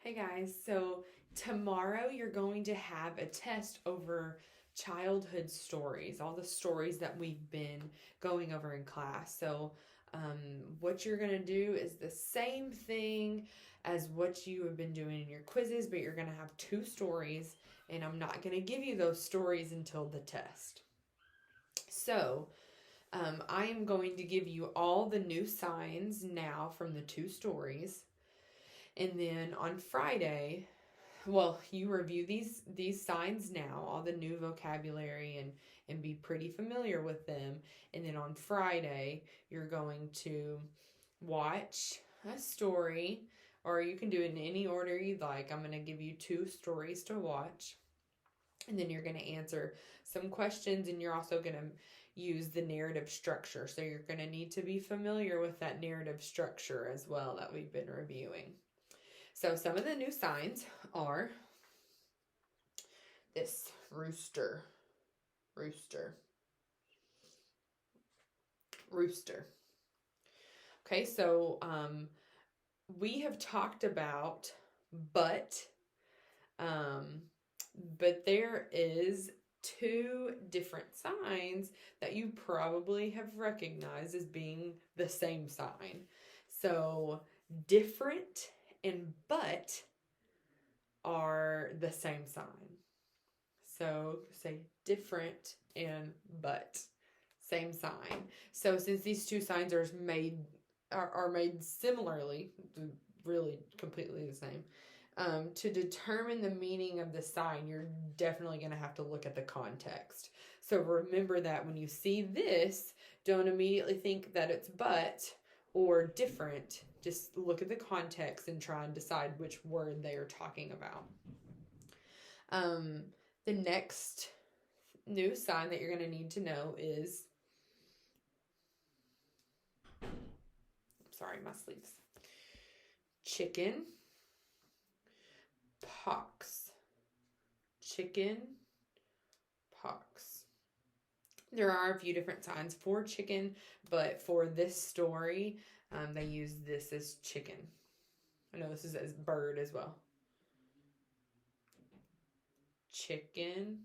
Hey guys, so tomorrow you're going to have a test over childhood stories, all the stories that we've been going over in class. What you're going to do is the same thing as what you have been doing in your quizzes, but you're going to have two stories, and I'm not going to give you those stories until the test. So, I am going to give you all the new signs now from the two stories. And then on Friday, well, you review these signs now, all the new vocabulary and be pretty familiar with them. And then on Friday, you're going to watch a story, or you can do it in any order you'd like. I'm going to give you two stories to watch. And then you're going to answer some questions, and you're also going to use the narrative structure. So you're going to need to be familiar with that narrative structure as well that we've been reviewing. So some of the new signs are this rooster, rooster, rooster. Okay, so we have talked about but, but there is two different signs that you probably have recognized as being the same sign. So different and but are the same sign. So say different and but, same sign. So since these two signs are made similarly, really completely the same, to determine the meaning of the sign, you're definitely going to have to look at the context. So remember that when you see this, don't immediately think that it's but or different. Just look at the context and try and decide which word they are talking about. The next new sign that you're going to need to know is, sorry, my sleeves. Chicken pox. Chicken pox. There are a few different signs for chicken, but for this story, they use this as chicken. I know this is as bird as well. Chicken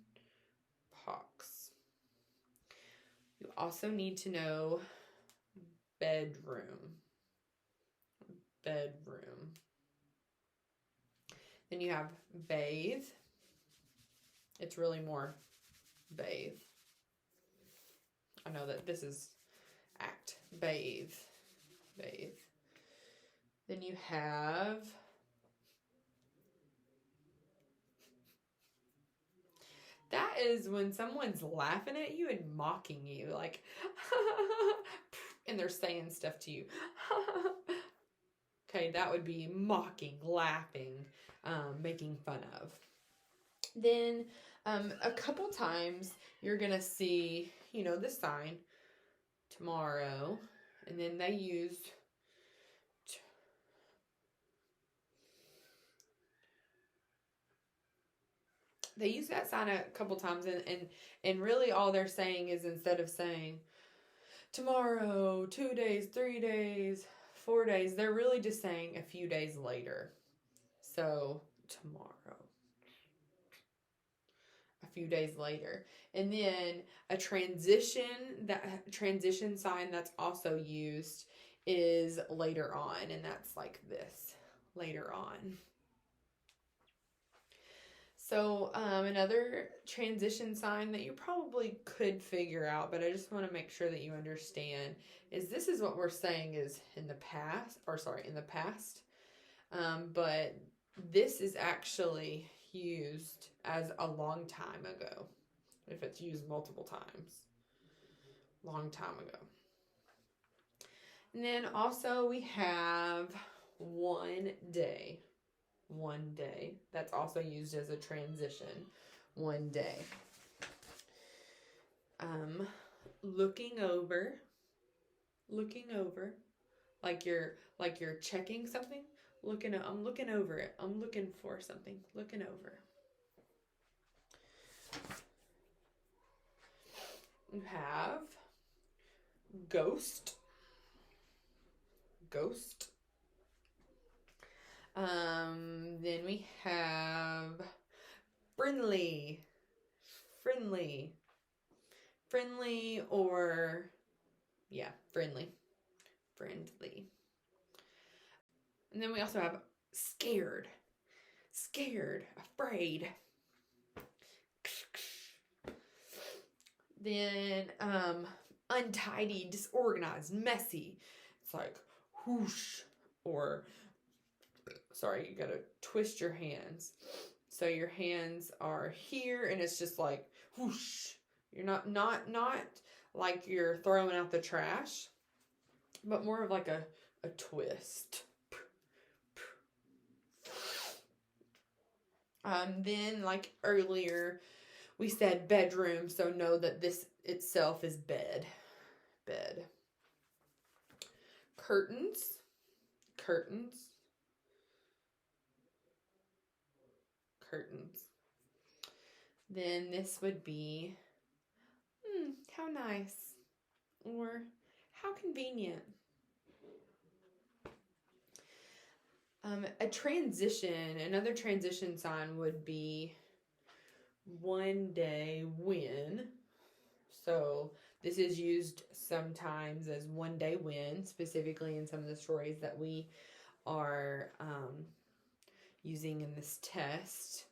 pox. You also need to know bedroom. Bedroom. Then you have bathe. It's really more bathe. I know that this is act. Bathe. Bathe. Then you have that is when someone's laughing at you and mocking you, like, and they're saying stuff to you. Okay, that would be mocking, laughing, making fun of. Then a couple times you're going to see, the sign tomorrow, and then they use that sign a couple times, and really all they're saying is, instead of saying tomorrow, 2 days, 3 days, 4 days, they're really just saying a few days later. So tomorrow, a few days later. And then a transition sign that's also used is later on, and that's like this, later on. So another transition sign that you probably could figure out, but I just want to make sure that you understand, is this is what we're saying is in the past, but this is actually used as a long time ago, if it's used multiple times. Long time ago. And then also we have one day. One day. That's also used as a transition. One day. Looking over. Looking over. Like you're checking something. I'm looking over it. I'm looking for something. Looking over. You have ghost. Ghost. Then we have friendly, friendly, friendly, or yeah, friendly, friendly. And then we also have scared, scared, afraid. Then untidy, disorganized, messy. It's like whoosh, or sorry, you gotta twist your hands. So your hands are here and it's just like whoosh. You're not like you're throwing out the trash, but more of like a twist. Then like earlier we said bedroom, so know that this itself is bed. Bed. Curtains. Curtains. Curtains. Then this would be, how nice. Or how convenient. A transition, another transition sign would be one day when. So this is used sometimes as one day when, specifically in some of the stories that we are using in this test.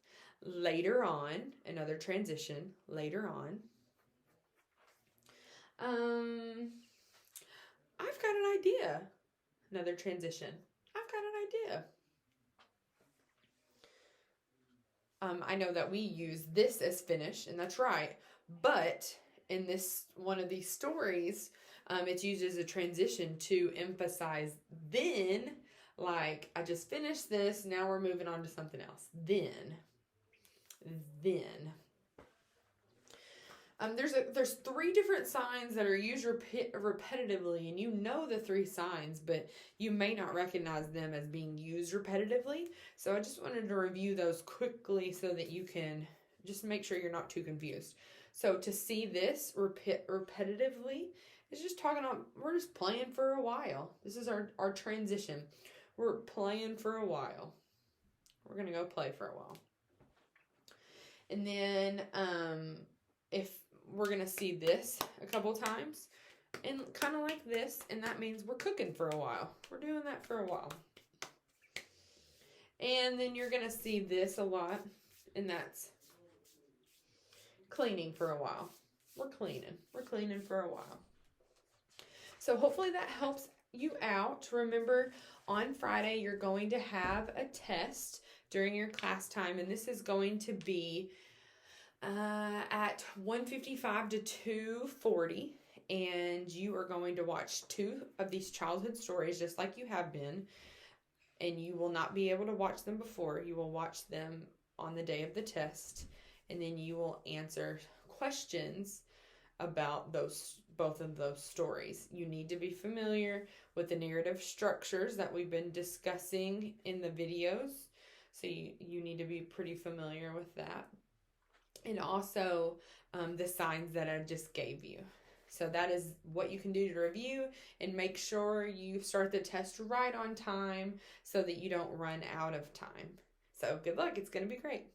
Later on, another transition, later on. I've got an idea. Another transition. I've got an idea. I know that we use this as finish, and that's right. But in this one of these stories, it's used as a transition to emphasize then, like, I just finished this, now we're moving on to something else. Then. There's 3 different signs that are used repetitively, and you know the 3 signs, but you may not recognize them as being used repetitively. So I just wanted to review those quickly so that you can just make sure you're not too confused. So to see this repetitively is just we're just playing for a while. This is our transition. We're playing for a while. We're going to go play for a while. And then if we're going to see this a couple times and kind of like this, and that means we're cooking for a while. We're doing that for a while. And then you're going to see this a lot, and that's cleaning for a while. We're cleaning for a while. So hopefully that helps you out. Remember, on Friday you're going to have a test during your class time, and this is going to be at 1:55 to 2:40, and you are going to watch 2 of these childhood stories just like you have been, and you will not be able to watch them before. You will watch them on the day of the test, and then you will answer questions about both of those stories. You need to be familiar with the narrative structures that we've been discussing in the videos, so you need to be pretty familiar with that. And also the signs that I just gave you. So that is what you can do to review, and make sure you start the test right on time so that you don't run out of time. So good luck. It's going to be great.